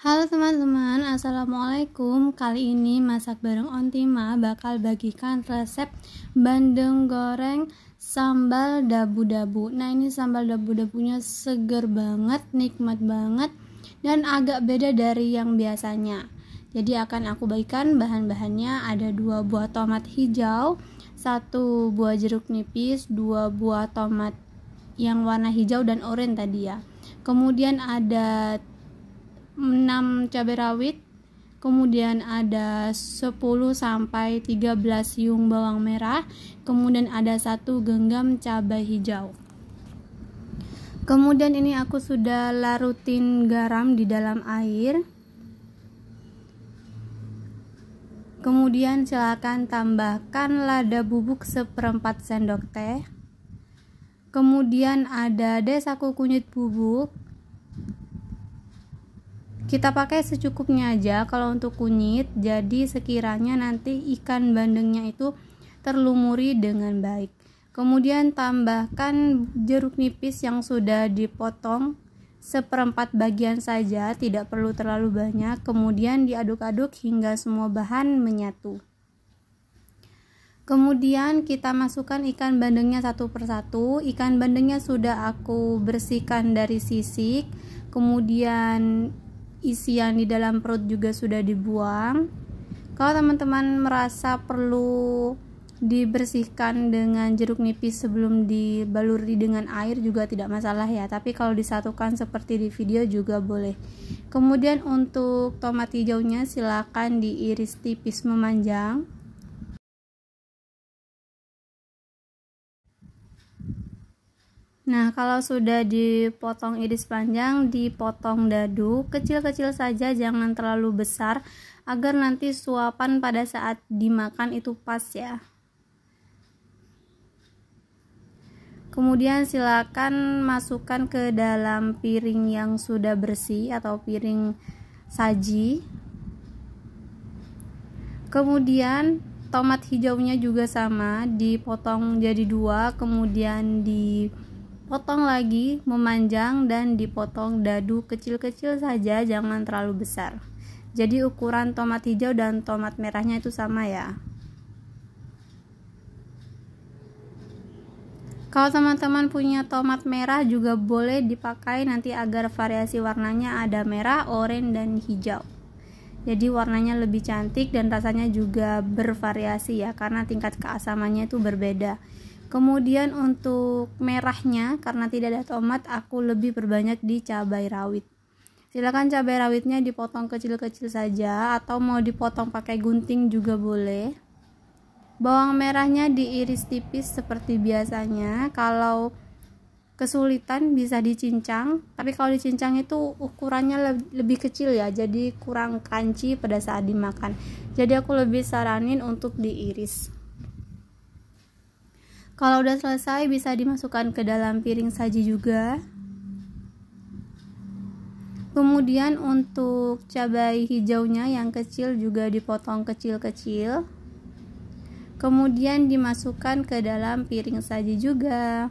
Halo teman-teman, assalamualaikum. Kali ini masak bareng Ontima bakal bagikan resep bandeng goreng sambal dabu-dabu. Nah, ini sambal dabu-dabunya seger banget, nikmat banget, dan agak beda dari yang biasanya. Jadi akan aku bagikan bahan-bahannya. Ada 2 buah tomat hijau, 1 buah jeruk nipis, 2 buah tomat yang warna hijau dan oranye tadi ya. Kemudian ada 6 cabai rawit, kemudian ada 10 sampai 13 siung bawang merah, kemudian ada 1 genggam cabai hijau. Kemudian ini aku sudah larutin garam di dalam air. Kemudian silakan tambahkan lada bubuk 1/4 sendok teh. Kemudian ada saku kunyit bubuk. Kita pakai secukupnya aja kalau untuk kunyit, jadi sekiranya nanti ikan bandengnya itu terlumuri dengan baik. Kemudian tambahkan jeruk nipis yang sudah dipotong 1/4 bagian saja, tidak perlu terlalu banyak. Kemudian diaduk-aduk hingga semua bahan menyatu. Kemudian kita masukkan ikan bandengnya satu persatu. Ikan bandengnya sudah aku bersihkan dari sisik, kemudian isian di dalam perut juga sudah dibuang. Kalau teman-teman merasa perlu dibersihkan dengan jeruk nipis sebelum dibaluri dengan air juga tidak masalah ya, tapi kalau disatukan seperti di video juga boleh. Kemudian untuk tomat hijaunya silakan diiris tipis memanjang. Nah, kalau sudah dipotong iris panjang, dipotong dadu kecil-kecil saja, jangan terlalu besar agar nanti suapan pada saat dimakan itu pas ya. Kemudian silakan masukkan ke dalam piring yang sudah bersih atau piring saji. Kemudian tomat hijaunya juga sama, dipotong jadi 2, kemudian dipotong lagi memanjang dan dipotong dadu kecil-kecil saja, jangan terlalu besar. Jadi ukuran tomat hijau dan tomat merahnya itu sama ya. Kalau teman-teman punya tomat merah juga boleh dipakai nanti agar variasi warnanya ada merah, oranye dan hijau. Jadi warnanya lebih cantik dan rasanya juga bervariasi ya, karena tingkat keasamannya itu berbeda. Kemudian untuk merahnya, karena tidak ada tomat, aku lebih perbanyak di cabai rawit. Silakan cabai rawitnya dipotong kecil-kecil saja, atau mau dipotong pakai gunting juga boleh. Bawang merahnya diiris tipis seperti biasanya. Kalau kesulitan bisa dicincang, tapi kalau dicincang itu ukurannya lebih kecil ya, jadi kurang crunchy pada saat dimakan. Jadi aku lebih saranin untuk diiris. Kalau udah selesai bisa dimasukkan ke dalam piring saji juga. Kemudian untuk cabai hijaunya yang kecil juga dipotong kecil-kecil. Kemudian dimasukkan ke dalam piring saji juga.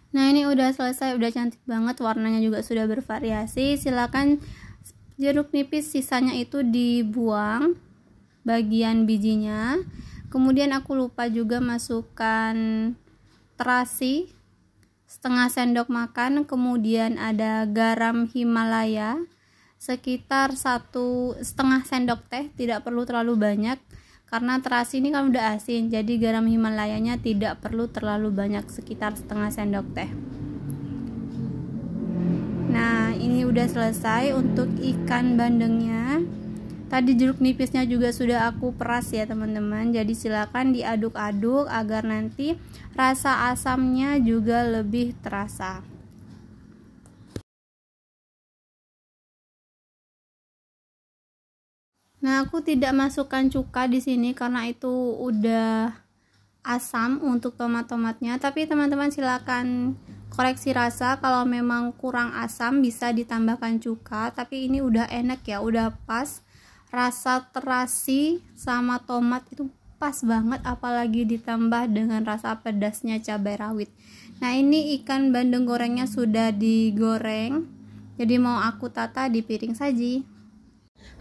Nah, ini udah selesai, udah cantik banget, warnanya juga sudah bervariasi. Silakan jeruk nipis sisanya itu dibuang bagian bijinya. Kemudian aku lupa juga masukkan terasi 1/2 sendok makan, kemudian ada garam Himalaya sekitar 1,5 sendok teh, tidak perlu terlalu banyak karena terasi ini kan udah asin, jadi garam Himalayanya tidak perlu terlalu banyak, sekitar 1/2 sendok teh. Nah, ini udah selesai untuk ikan bandengnya. Tadi jeruk nipisnya juga sudah aku peras ya teman-teman, jadi silakan diaduk-aduk agar nanti rasa asamnya juga lebih terasa. Nah, aku tidak masukkan cuka di sini karena itu udah asam untuk tomat-tomatnya, tapi teman-teman silakan koreksi rasa, kalau memang kurang asam bisa ditambahkan cuka, tapi ini udah enak ya, udah pas. Rasa terasi sama tomat itu pas banget, apalagi ditambah dengan rasa pedasnya cabai rawit. Nah, ini ikan bandeng gorengnya sudah digoreng, jadi mau aku tata di piring saji.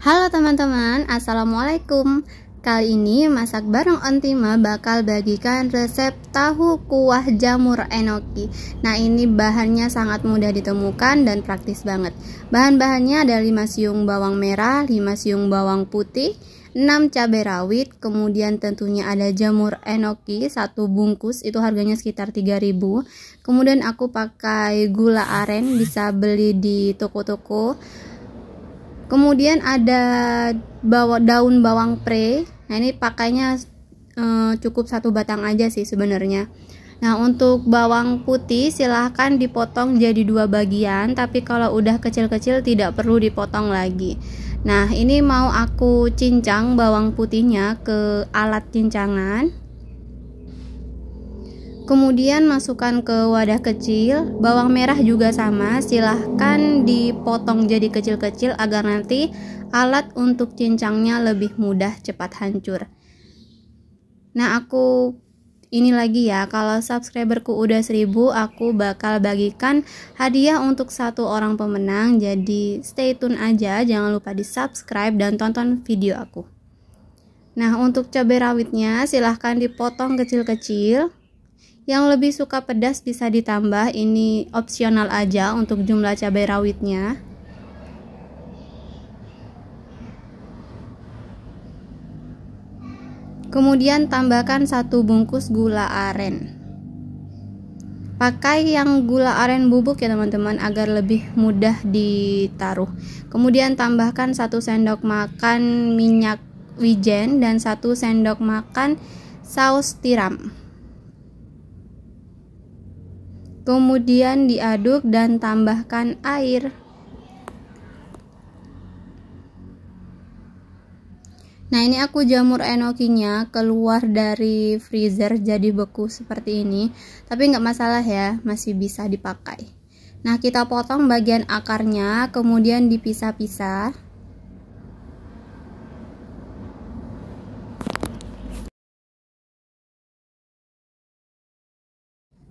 Halo teman-teman, assalamualaikum. Kali ini masak bareng Ontima bakal bagikan resep tahu kuah jamur enoki. Nah, ini bahannya sangat mudah ditemukan dan praktis banget. Bahan-bahannya ada 5 siung bawang merah, 5 siung bawang putih, 6 cabai rawit, kemudian tentunya ada jamur enoki 1 bungkus, itu harganya sekitar 3.000. Kemudian aku pakai gula aren, bisa beli di toko-toko. Kemudian ada daun bawang pre. Nah, ini pakainya cukup 1 batang aja sih sebenarnya. Nah, untuk bawang putih silahkan dipotong jadi 2 bagian, tapi kalau udah kecil-kecil tidak perlu dipotong lagi. Nah, ini mau aku cincang bawang putihnya ke alat cincangan. Kemudian masukkan ke wadah kecil. Bawang merah juga sama, silahkan dipotong jadi kecil-kecil agar nanti alat untuk cincangnya lebih mudah cepat hancur. Nah, aku ini lagi ya, kalau subscriberku udah 1000, aku bakal bagikan hadiah untuk 1 orang pemenang. Jadi stay tune aja, jangan lupa di subscribe dan tonton video aku. Nah, untuk cabai rawitnya silahkan dipotong kecil-kecil. Yang lebih suka pedas bisa ditambah, ini opsional aja untuk jumlah cabai rawitnya. Kemudian tambahkan 1 bungkus gula aren. Pakai yang gula aren bubuk ya teman-teman, agar lebih mudah ditaruh. Kemudian tambahkan 1 sendok makan minyak wijen dan 1 sendok makan saus tiram. Kemudian diaduk dan tambahkan air. Nah, ini aku jamur enokinya keluar dari freezer jadi beku seperti ini, tapi nggak masalah ya, masih bisa dipakai. Nah, kita potong bagian akarnya, kemudian dipisah-pisah.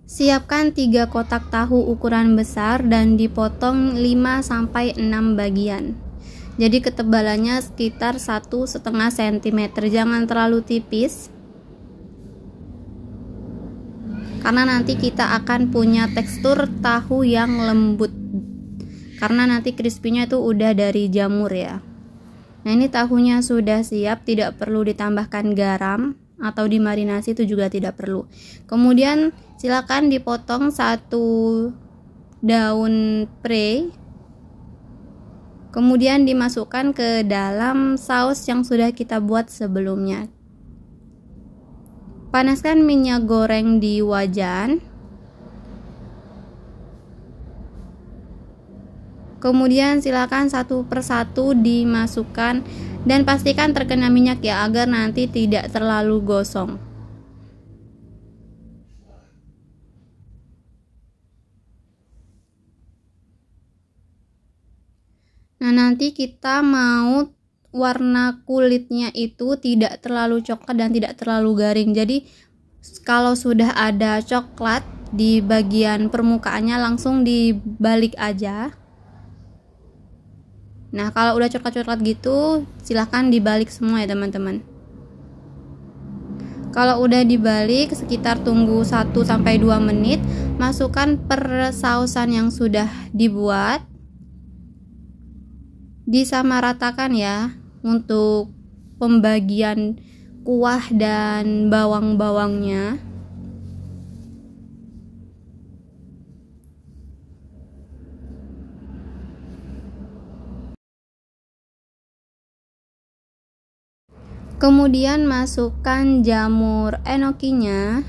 Siapkan 3 kotak tahu ukuran besar dan dipotong 5-6 bagian. Jadi ketebalannya sekitar 1,5 cm, jangan terlalu tipis. Karena nanti kita akan punya tekstur tahu yang lembut. Karena nanti crispy-nya itu udah dari jamur ya. Nah, ini tahunya sudah siap, tidak perlu ditambahkan garam atau dimarinasi, itu juga tidak perlu. Kemudian silakan dipotong 1 daun pre, kemudian dimasukkan ke dalam saus yang sudah kita buat sebelumnya. Panaskan minyak goreng di wajan. Kemudian silakan 1 persatu dimasukkan dan pastikan terkena minyak ya, agar nanti tidak terlalu gosong. Nah, nanti kita mau warna kulitnya itu tidak terlalu coklat dan tidak terlalu garing. Jadi kalau sudah ada coklat di bagian permukaannya langsung dibalik aja. Nah, kalau udah coklat-coklat gitu silahkan dibalik semua ya teman-teman. Kalau udah dibalik, sekitar tunggu 1-2 menit. Masukkan persausan yang sudah dibuat, disamaratakan ya untuk pembagian kuah dan bawang-bawangnya. Kemudian masukkan jamur enokinya.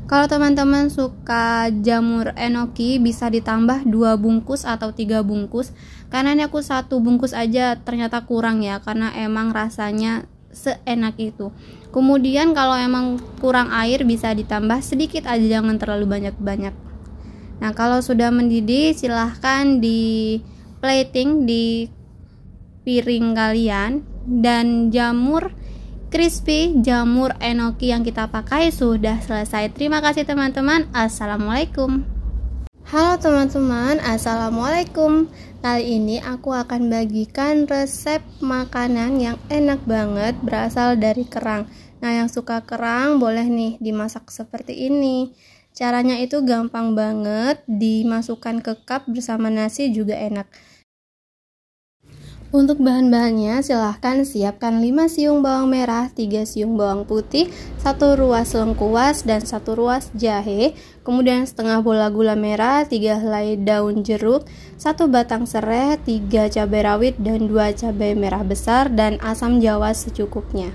Kalau teman-teman suka jamur enoki bisa ditambah 2 bungkus atau 3 bungkus. Karena ini aku 1 bungkus aja ternyata kurang ya, karena emang rasanya seenak itu. Kemudian kalau emang kurang air bisa ditambah sedikit aja, jangan terlalu banyak-banyak. Nah, kalau sudah mendidih silahkan di plating di piring kalian. Dan jamur crispy, jamur enoki yang kita pakai sudah selesai. Terima kasih teman-teman. Assalamualaikum. Halo teman-teman, assalamualaikum. Kali ini aku akan bagikan resep makanan yang enak banget berasal dari kerang. Nah, yang suka kerang boleh nih dimasak seperti ini. Caranya itu gampang banget, dimasukkan ke cup bersama nasi juga enak. Untuk bahan-bahannya silahkan siapkan 5 siung bawang merah, 3 siung bawang putih, 1 ruas lengkuas, dan 1 ruas jahe, kemudian setengah bola gula merah, 3 helai daun jeruk, 1 batang serai, 3 cabai rawit, dan 2 cabai merah besar, dan asam jawa secukupnya.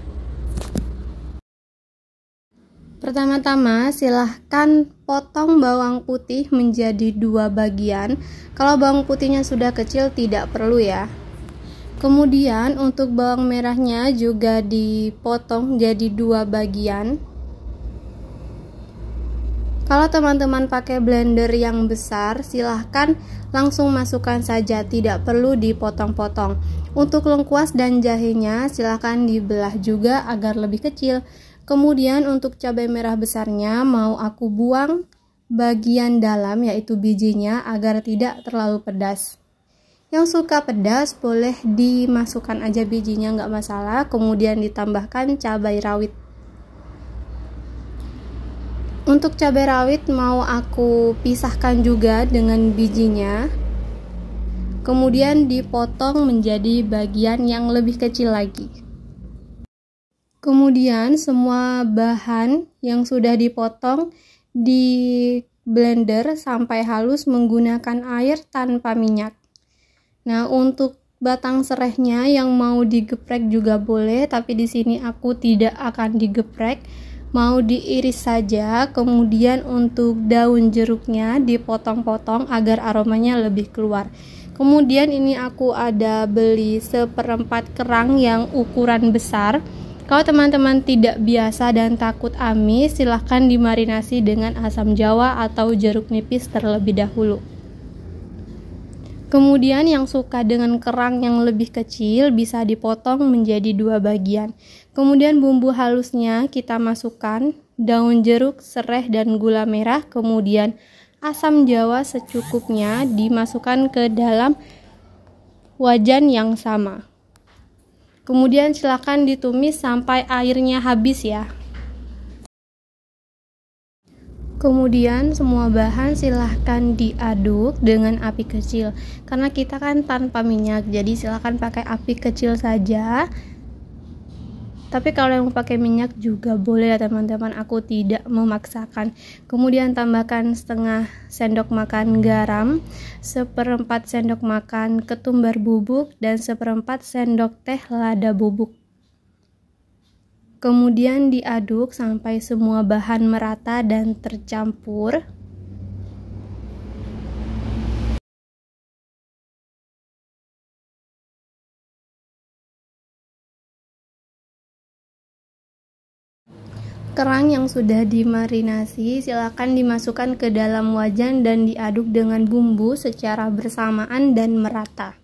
Pertama-tama silahkan potong bawang putih menjadi 2 bagian. Kalau bawang putihnya sudah kecil tidak perlu ya. Kemudian untuk bawang merahnya juga dipotong jadi 2 bagian. Kalau teman-teman pakai blender yang besar, silahkan langsung masukkan saja, tidak perlu dipotong-potong. Untuk lengkuas dan jahenya silahkan dibelah juga agar lebih kecil. Kemudian untuk cabai merah besarnya mau aku buang bagian dalam, yaitu bijinya, agar tidak terlalu pedas. Yang suka pedas boleh dimasukkan aja bijinya, nggak masalah. Kemudian ditambahkan cabai rawit. Untuk cabai rawit mau aku pisahkan juga dengan bijinya. Kemudian dipotong menjadi bagian yang lebih kecil lagi. Kemudian semua bahan yang sudah dipotong di blender sampai halus menggunakan air tanpa minyak. Nah, untuk batang serehnya yang mau digeprek juga boleh, tapi di sini aku tidak akan digeprek, mau diiris saja. Kemudian untuk daun jeruknya dipotong-potong agar aromanya lebih keluar. Kemudian ini aku ada beli 1/4 kerang yang ukuran besar. Kalau teman-teman tidak biasa dan takut amis, silahkan dimarinasi dengan asam jawa atau jeruk nipis terlebih dahulu. Kemudian yang suka dengan kerang yang lebih kecil bisa dipotong menjadi 2 bagian. Kemudian bumbu halusnya kita masukkan daun jeruk, serai, dan gula merah. Kemudian asam jawa secukupnya dimasukkan ke dalam wajan yang sama. Kemudian silakan ditumis sampai airnya habis ya. Kemudian semua bahan silahkan diaduk dengan api kecil, karena kita kan tanpa minyak, jadi silahkan pakai api kecil saja. Tapi kalau yang pakai minyak juga boleh ya teman-teman, aku tidak memaksakan. Kemudian tambahkan setengah sendok makan garam, 1/4 sendok makan ketumbar bubuk, dan 1/4 sendok teh lada bubuk. Kemudian diaduk sampai semua bahan merata dan tercampur. Kerang yang sudah dimarinasi silakan dimasukkan ke dalam wajan dan diaduk dengan bumbu secara bersamaan dan merata.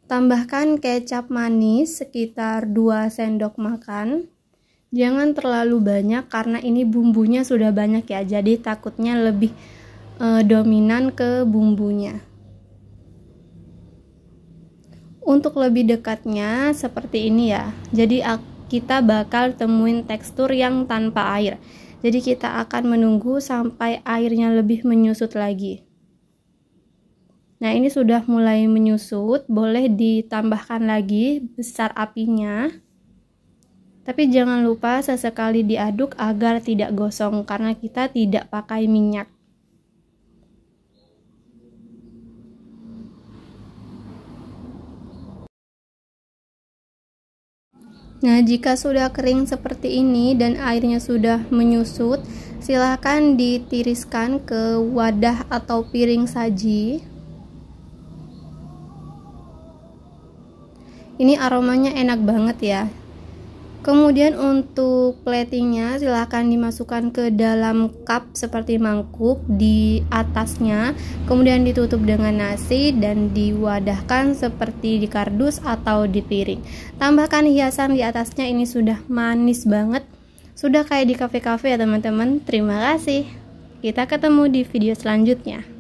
Tambahkan kecap manis sekitar 2 sendok makan. Jangan terlalu banyak karena ini bumbunya sudah banyak ya, jadi takutnya lebih dominan ke bumbunya. Untuk lebih dekatnya seperti ini ya. Jadi kita bakal temuin tekstur yang tanpa air. Jadi kita akan menunggu sampai airnya lebih menyusut lagi. Nah, ini sudah mulai menyusut, boleh ditambahkan lagi besar apinya. Tapi jangan lupa sesekali diaduk agar tidak gosong karena kita tidak pakai minyak. Nah, jika sudah kering seperti ini dan airnya sudah menyusut, silahkan ditiriskan ke wadah atau piring saji. Ini aromanya enak banget ya. Kemudian untuk platingnya silahkan dimasukkan ke dalam cup seperti mangkuk di atasnya, kemudian ditutup dengan nasi dan diwadahkan seperti di kardus atau di piring. Tambahkan hiasan di atasnya, ini sudah manis banget, sudah kayak di kafe-kafe ya teman-teman. Terima kasih, kita ketemu di video selanjutnya.